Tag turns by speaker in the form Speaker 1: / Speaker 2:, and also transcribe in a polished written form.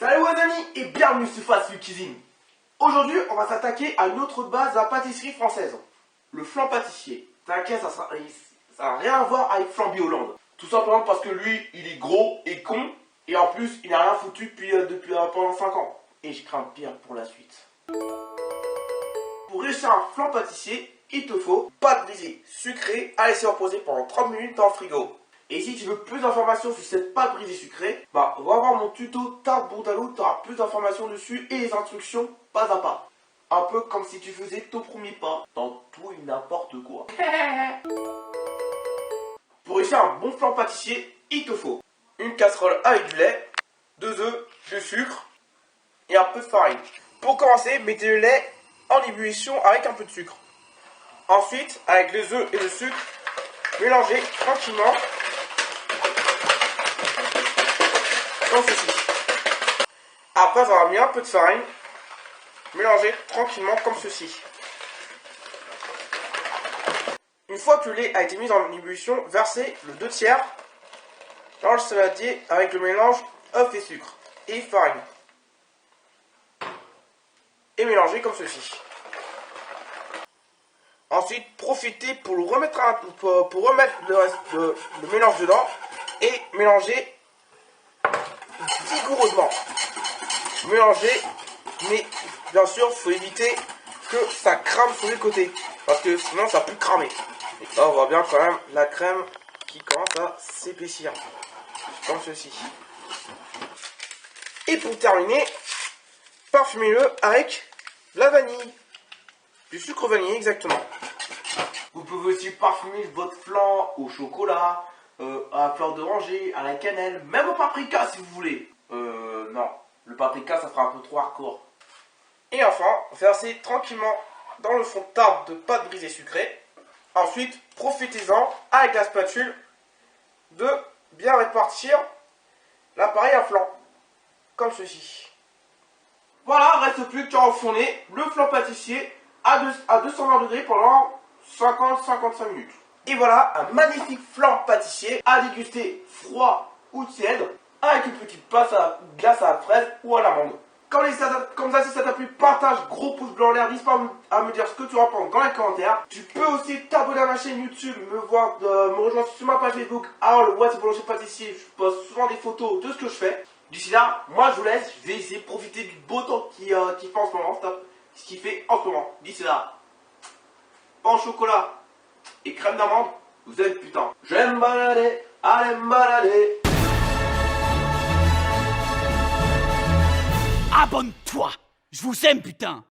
Speaker 1: Salut les amis et bienvenue sur Fast Food Cuisine. Aujourd'hui, on va s'attaquer à une autre base à pâtisserie française. Le flan pâtissier. T'inquiète, ça n'a rien à voir avec Flamby Hollande. Tout simplement parce que lui, il est gros et con. Et en plus, il n'a rien foutu depuis pendant 5 ans. Et je crains pire pour la suite. Pour réussir un flan pâtissier, il te faut pâte brisée sucrée à laisser reposer pendant 30 minutes dans le frigo. Et si tu veux plus d'informations sur cette pâte brisée sucrée, va voir mon tuto tarte bourdalou, tu auras plus d'informations dessus et les instructions pas à pas. Un peu comme si tu faisais ton premier pas dans tout et n'importe quoi. Pour réussir un bon flan pâtissier, il te faut une casserole avec du lait, 2 œufs, du sucre et un peu de farine. Pour commencer, mettez le lait en ébullition avec un peu de sucre. Ensuite, avec les œufs et le sucre, mélangez tranquillement comme ceci. Après avoir mis un peu de farine, mélangez tranquillement comme ceci. Une fois que le lait a été mis en ébullition, versez le 2/3 dans le saladier avec le mélange œuf et sucre et farine. Et mélangez comme ceci. Ensuite, profitez pour le remettre pour remettre le mélange dedans et mélanger vigoureusement. Mélangez, mais bien sûr, il faut éviter que ça crame sur les côtés parce que sinon ça peut cramer. Et là, on voit bien quand même la crème qui commence à s'épaissir comme ceci. Et pour terminer, parfumez-le avec la vanille, du sucre vanillé exactement. Vous pouvez aussi parfumer votre flan au chocolat, à la fleur d'oranger, à la cannelle, même au paprika si vous voulez. Non, le paprika ça fera un peu trop hardcore. Et enfin, versez tranquillement dans le fond de tarte de pâte brisée sucrée. Ensuite, profitez-en avec la spatule de bien répartir l'appareil à flan, comme ceci. Voilà, reste plus qu'à enfourner le flan pâtissier à 220 degrés pendant 50-55 minutes. Et voilà un magnifique flan pâtissier à déguster froid ou tiède avec une petite glace à la fraise ou à l'amande. Comme ça, si ça t'a plu, partage, gros pouce bleu en l'air, n'hésite pas à me dire ce que tu en penses dans les commentaires. Tu peux aussi t'abonner à ma chaîne YouTube, me rejoindre sur ma page Facebook, alors le WhatsApp boulanger pâtissier, je poste souvent des photos de ce que je fais. D'ici là, moi je vous laisse, je vais essayer de profiter du beau temps qui fait en ce moment, ce qui fait en ce moment. D'ici là, pain au chocolat et crème d'amande, vous êtes putain. J'aime balader, allez me balader.
Speaker 2: Abonne-toi! Je vous aime, putain!